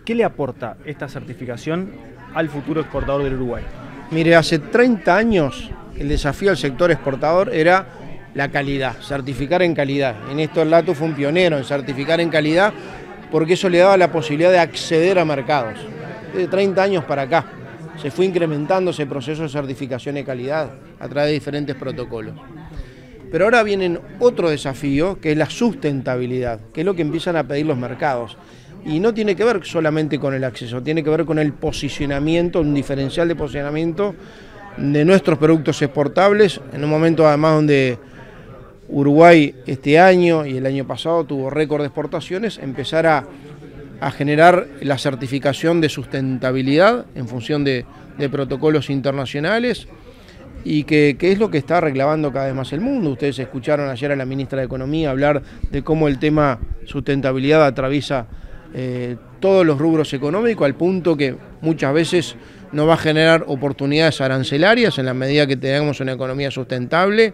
¿Qué le aporta esta certificación al futuro exportador del Uruguay? Mire, hace 30 años el desafío al sector exportador era la calidad, certificar en calidad. En esto el LATU fue un pionero en certificar en calidad porque eso le daba la posibilidad de acceder a mercados. Desde 30 años para acá se fue incrementando ese proceso de certificación de calidad a través de diferentes protocolos. Pero ahora viene otro desafío que es la sustentabilidad, que es lo que empiezan a pedir los mercados. Y no tiene que ver solamente con el acceso, tiene que ver con el posicionamiento, un diferencial de posicionamiento de nuestros productos exportables, en un momento además donde Uruguay este año y el año pasado tuvo récord de exportaciones, empezar a generar la certificación de sustentabilidad en función de protocolos internacionales y que es lo que está reclamando cada vez más el mundo. Ustedes escucharon ayer a la ministra de Economía hablar de cómo el tema sustentabilidad atraviesa todos los rubros económicos, al punto que muchas veces nos va a generar oportunidades arancelarias en la medida que tengamos una economía sustentable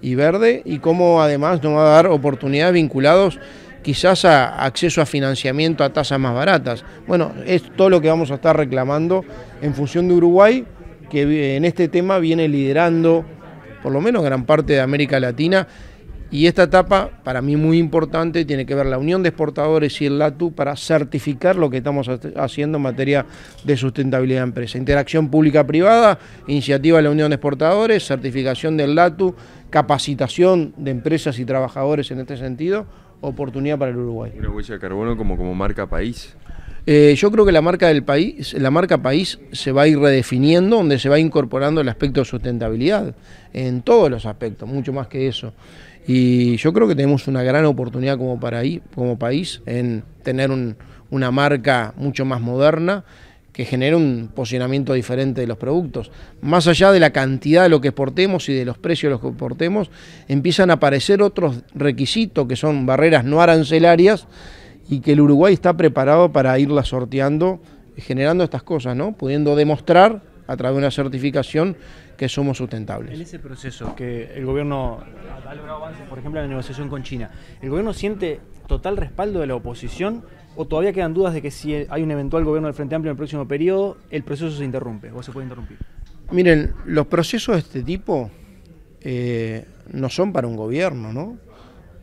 y verde, y cómo además nos va a dar oportunidades vinculadas quizás a acceso a financiamiento a tasas más baratas. Bueno, es todo lo que vamos a estar reclamando en función de Uruguay, que en este tema viene liderando por lo menos gran parte de América Latina. Y esta etapa, para mí muy importante, tiene que ver la Unión de Exportadores y el LATU para certificar lo que estamos haciendo en materia de sustentabilidad de empresa. Interacción pública-privada, iniciativa de la Unión de Exportadores, certificación del LATU, capacitación de empresas y trabajadores en este sentido, oportunidad para el Uruguay. Una huella de carbono como marca país. Yo creo que la marca país se va a ir redefiniendo, donde se va incorporando el aspecto de sustentabilidad en todos los aspectos, mucho más que eso. Y yo creo que tenemos una gran oportunidad como país en tener una marca mucho más moderna que genere un posicionamiento diferente de los productos. Más allá de la cantidad de lo que exportemos y de los precios de lo que exportemos, empiezan a aparecer otros requisitos que son barreras no arancelarias y que el Uruguay está preparado para irlas sorteando, generando estas cosas, ¿no? Pudiendo demostrar a través de una certificación que somos sustentables. En ese proceso que el gobierno ha logrado avances, por ejemplo, en la negociación con China, ¿el gobierno siente total respaldo de la oposición o todavía quedan dudas de que si hay un eventual gobierno del Frente Amplio en el próximo periodo, el proceso se interrumpe o se puede interrumpir? Miren, los procesos de este tipo no son para un gobierno, ¿no?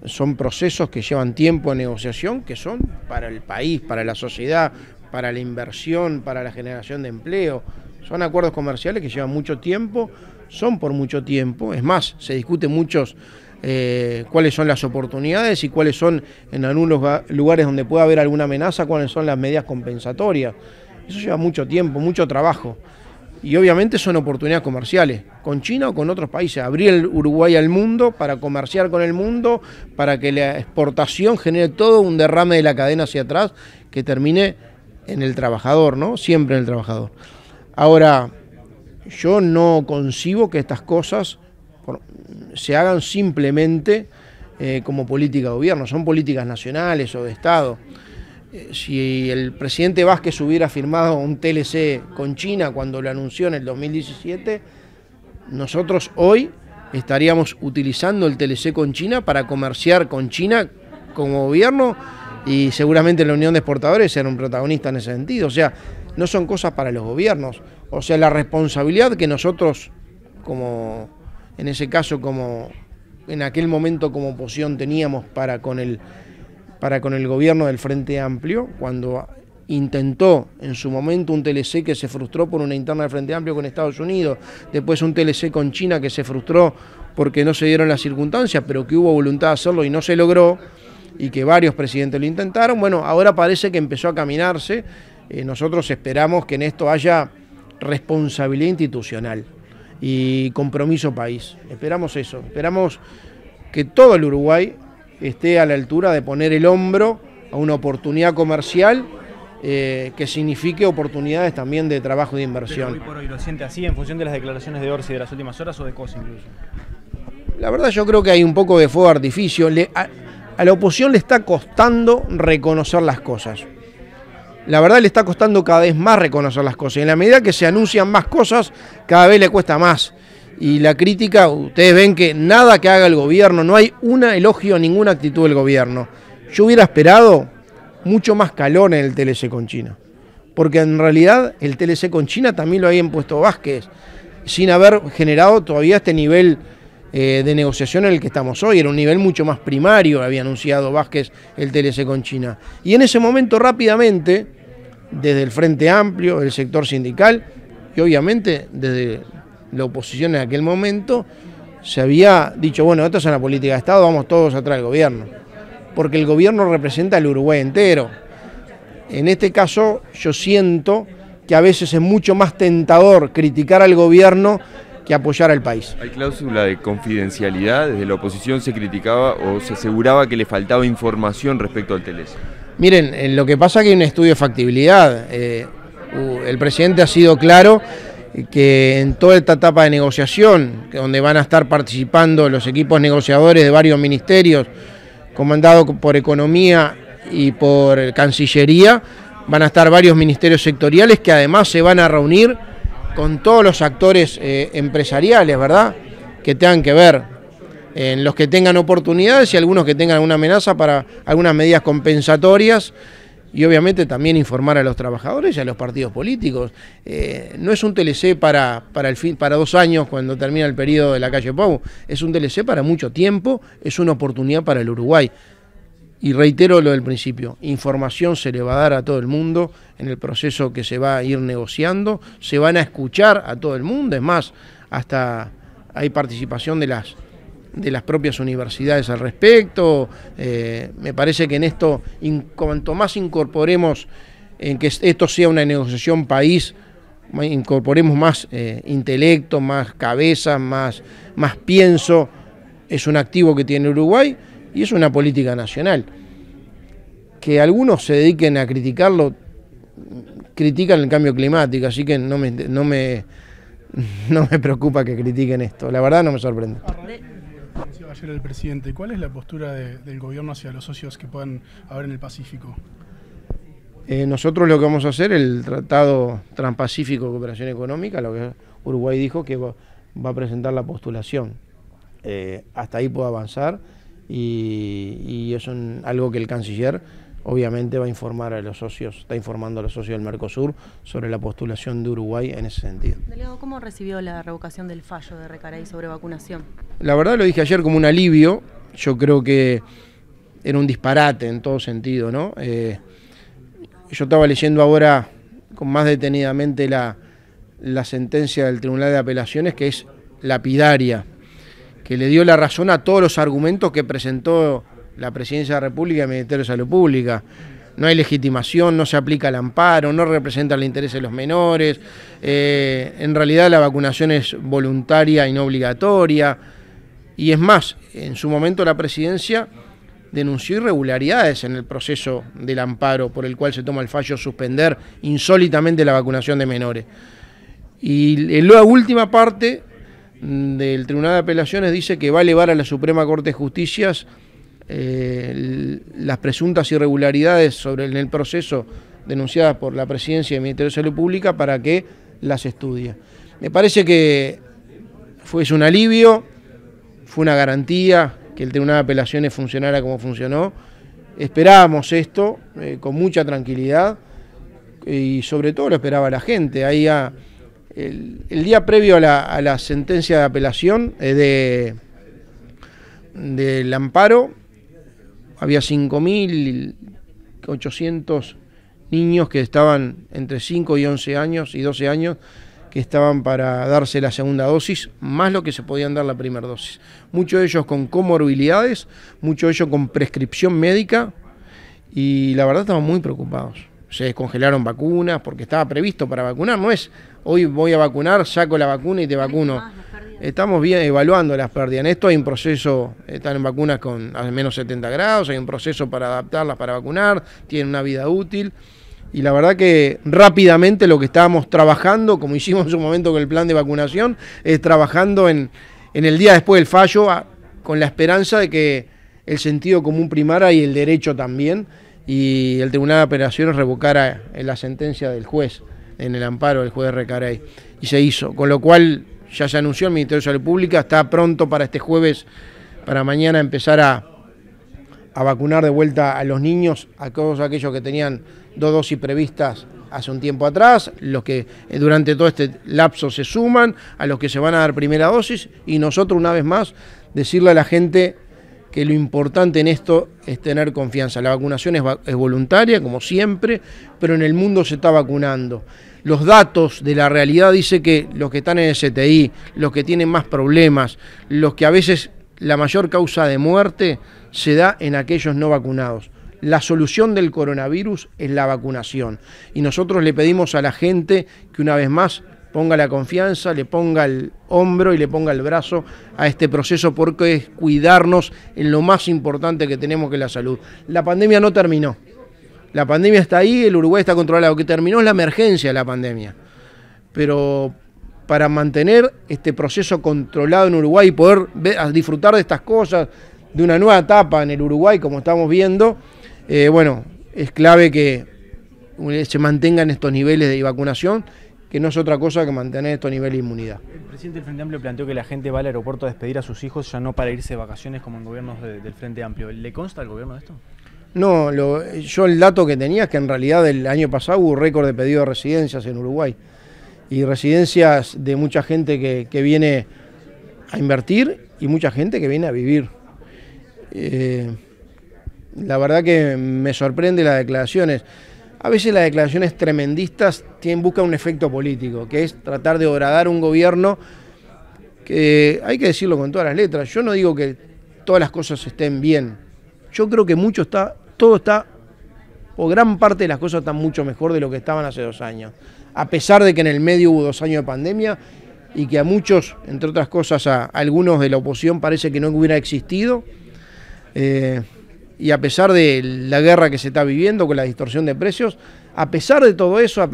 Son procesos que llevan tiempo de negociación, que son para el país, para la sociedad, para la inversión, para la generación de empleo. Son acuerdos comerciales que llevan mucho tiempo, son por mucho tiempo. Es más, se discute muchos cuáles son las oportunidades y cuáles son, en algunos lugares donde pueda haber alguna amenaza, cuáles son las medidas compensatorias. Eso lleva mucho tiempo, mucho trabajo. Y obviamente son oportunidades comerciales, con China o con otros países. Abrir el Uruguay al mundo para comerciar con el mundo, para que la exportación genere todo un derrame de la cadena hacia atrás que termine en el trabajador, ¿no? Siempre en el trabajador. Ahora, yo no concibo que estas cosas se hagan simplemente como política de gobierno, son políticas nacionales o de Estado. Si el presidente Vázquez hubiera firmado un TLC con China cuando lo anunció en el 2017, nosotros hoy estaríamos utilizando el TLC con China para comerciar con China como gobierno y seguramente la Unión de Exportadores será un protagonista en ese sentido. O sea, no son cosas para los gobiernos. O sea, la responsabilidad que nosotros, como en ese caso, como en aquel momento como oposición teníamos para con el gobierno del Frente Amplio, cuando intentó en su momento un TLC que se frustró por una interna del Frente Amplio con Estados Unidos, después un TLC con China que se frustró porque no se dieron las circunstancias, pero que hubo voluntad de hacerlo y no se logró, y que varios presidentes lo intentaron. Bueno, ahora parece que empezó a caminarse. Nosotros esperamos que en esto haya responsabilidad institucional y compromiso país. Esperamos eso, esperamos que todo el Uruguay esté a la altura de poner el hombro a una oportunidad comercial que signifique oportunidades también de trabajo y de inversión. ¿Pero hoy por hoy lo siente así en función de las declaraciones de Orsi de las últimas horas o de COS incluso? La verdad yo creo que hay un poco de fuego de artificio. A la oposición le está costando reconocer las cosas. La verdad le está costando cada vez más reconocer las cosas. Y en la medida que se anuncian más cosas, cada vez le cuesta más. Y la crítica, ustedes ven que nada que haga el gobierno, no hay un elogio a ninguna actitud del gobierno. Yo hubiera esperado mucho más calor en el TLC con China. Porque en realidad el TLC con China también lo había impuesto Vázquez, sin haber generado todavía este nivel de negociación en el que estamos hoy. Era un nivel mucho más primario, había anunciado Vázquez el TLC con China. Y en ese momento rápidamente, desde el Frente Amplio, el sector sindical y obviamente desde la oposición en aquel momento, se había dicho, bueno, esto es una política de Estado, vamos todos atrás del gobierno, porque el gobierno representa al Uruguay entero. En este caso yo siento que a veces es mucho más tentador criticar al gobierno que apoyar al país. ¿Hay cláusula de confidencialidad? Desde la oposición se criticaba o se aseguraba que le faltaba información respecto al TLC. Miren, lo que pasa es que hay un estudio de factibilidad. El presidente ha sido claro que en toda esta etapa de negociación, donde van a estar participando los equipos negociadores de varios ministerios, comandados por Economía y por Cancillería, van a estar varios ministerios sectoriales que además se van a reunir con todos los actores empresariales, ¿verdad?, que tengan que ver, en los que tengan oportunidades y algunos que tengan alguna amenaza para algunas medidas compensatorias, y obviamente también informar a los trabajadores y a los partidos políticos. No es un TLC para 2 años cuando termina el periodo de la calle Pou, es un TLC para mucho tiempo, es una oportunidad para el Uruguay. Y reitero lo del principio, información se le va a dar a todo el mundo en el proceso que se va a ir negociando, se van a escuchar a todo el mundo, es más, hasta hay participación de las propias universidades al respecto. Me parece que en esto, cuanto más incorporemos en que esto sea una negociación país, incorporemos más intelecto, más cabeza, más pienso, es un activo que tiene Uruguay y es una política nacional. Que algunos se dediquen a criticarlo, critican el cambio climático, así que no me preocupa que critiquen esto, la verdad no me sorprende. Decía ayer el presidente, ¿cuál es la postura del gobierno hacia los socios que puedan haber en el Pacífico? Nosotros lo que vamos a hacer, el Tratado Transpacífico de Cooperación Económica, lo que Uruguay dijo que va a presentar la postulación. Hasta ahí puedo avanzar y es algo que el canciller obviamente va a informar a los socios, está informando a los socios del Mercosur sobre la postulación de Uruguay en ese sentido. Delegado, ¿cómo recibió la revocación del fallo de Recarey sobre vacunación? La verdad lo dije ayer como un alivio, yo creo que era un disparate en todo sentido, ¿no? Yo estaba leyendo ahora con más detenidamente la sentencia del Tribunal de Apelaciones, que es lapidaria, que le dio la razón a todos los argumentos que presentó la Presidencia de la República y el Ministerio de Salud Pública. No hay legitimación, no se aplica el amparo, no representa el interés de los menores, en realidad la vacunación es voluntaria y no obligatoria, y es más, en su momento la Presidencia denunció irregularidades en el proceso del amparo por el cual se toma el fallo suspender insólitamente la vacunación de menores. Y la última parte del Tribunal de Apelaciones dice que va a elevar a la Suprema Corte de Justicia las presuntas irregularidades en el proceso denunciadas por la Presidencia y el Ministerio de Salud Pública para que las estudie. Me parece que fue un alivio, fue una garantía que el Tribunal de Apelaciones funcionara como funcionó. Esperábamos esto con mucha tranquilidad y sobre todo lo esperaba la gente. Ahí el día previo a la sentencia de apelación del amparo, había 5.800 niños que estaban entre 5 y 11 años y 12 años que estaban para darse la segunda dosis, más lo que se podían dar la primera dosis. Muchos de ellos con comorbilidades, muchos de ellos con prescripción médica, y la verdad estaban muy preocupados. Se descongelaron vacunas porque estaba previsto para vacunar, no es hoy voy a vacunar, saco la vacuna y te vacuno. Estamos bien evaluando las pérdidas. En esto hay un proceso, están en vacunas con al menos 70 grados, hay un proceso para adaptarlas para vacunar, tienen una vida útil. Y la verdad que rápidamente lo que estábamos trabajando, como hicimos en su momento con el plan de vacunación, es trabajando en el día después del fallo, con la esperanza de que el sentido común primara y el derecho también, y el Tribunal de Apelaciones revocara la sentencia del juez, en el amparo del juez Recarey. Y se hizo, con lo cual ya se anunció el Ministerio de Salud Pública, está pronto para este jueves, para mañana empezar a a vacunar de vuelta a los niños, a todos aquellos que tenían 2 dosis previstas hace un tiempo atrás, los que durante todo este lapso se suman, a los que se van a dar primera dosis, y nosotros una vez más decirle a la gente que lo importante en esto es tener confianza. La vacunación es voluntaria, como siempre, pero en el mundo se está vacunando. Los datos de la realidad dicen que los que están en el CTI, los que tienen más problemas, los que a veces la mayor causa de muerte se da en aquellos no vacunados. La solución del coronavirus es la vacunación. Y nosotros le pedimos a la gente que una vez más ponga la confianza, le ponga el hombro y le ponga el brazo a este proceso, porque es cuidarnos en lo más importante que tenemos, que es la salud. La pandemia no terminó. La pandemia está ahí, el Uruguay está controlado. Lo que terminó es la emergencia de la pandemia. Pero para mantener este proceso controlado en Uruguay y poder disfrutar de estas cosas, de una nueva etapa en el Uruguay, como estamos viendo, bueno, es clave que se mantengan estos niveles de vacunación, que no es otra cosa que mantener estos niveles de inmunidad. El presidente del Frente Amplio planteó que la gente va al aeropuerto a despedir a sus hijos, ya no para irse de vacaciones como en gobiernos del Frente Amplio. ¿Le consta al gobierno esto? No, yo el dato que tenía es que en realidad el año pasado hubo récord de pedido de residencias en Uruguay. Y residencias de mucha gente que viene a invertir y mucha gente que viene a vivir. La verdad que me sorprende las declaraciones. A veces las declaraciones tremendistas buscan un efecto político, que es tratar de horadar un gobierno que, hay que decirlo con todas las letras, yo no digo que todas las cosas estén bien. Yo creo que todo está, o gran parte de las cosas están mucho mejor de lo que estaban hace 2 años. A pesar de que en el medio hubo 2 años de pandemia y que a muchos, entre otras cosas a algunos de la oposición, parece que no hubiera existido. Y a pesar de la guerra que se está viviendo con la distorsión de precios, a pesar de todo eso,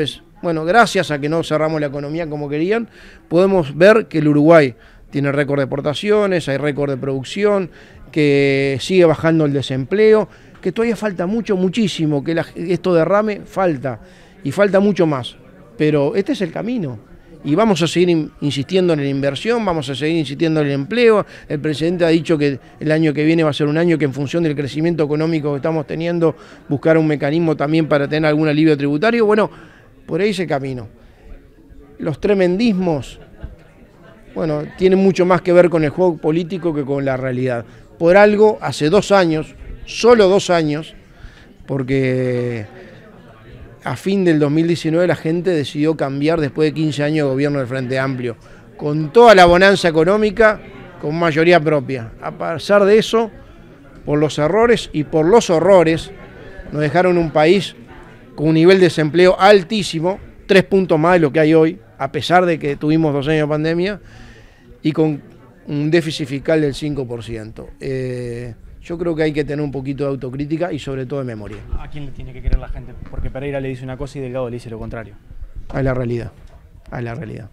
bueno, gracias a que no cerramos la economía como querían, podemos ver que el Uruguay tiene récord de exportaciones, hay récord de producción, que sigue bajando el desempleo, que todavía falta muchísimo, que esto derrame falta, y falta mucho más. Pero este es el camino. Y vamos a seguir insistiendo en la inversión, vamos a seguir insistiendo en el empleo. El presidente ha dicho que el año que viene va a ser un año que, en función del crecimiento económico que estamos teniendo, buscar un mecanismo también para tener algún alivio tributario. Bueno, por ahí es el camino. Los tremendismos, bueno, tienen mucho más que ver con el juego político que con la realidad. Por algo, hace 2 años, solo 2 años, porque a fin del 2019 la gente decidió cambiar después de 15 años de gobierno del Frente Amplio, con toda la bonanza económica, con mayoría propia. A pesar de eso, por los errores y por los horrores, nos dejaron un país con un nivel de desempleo altísimo, 3 puntos más de lo que hay hoy, a pesar de que tuvimos 2 años de pandemia, y con un déficit fiscal del 5%. Yo creo que hay que tener un poquito de autocrítica y sobre todo de memoria. ¿A quién le tiene que creer la gente? Porque Pereira le dice una cosa y Delgado le dice lo contrario. A la realidad, a la realidad.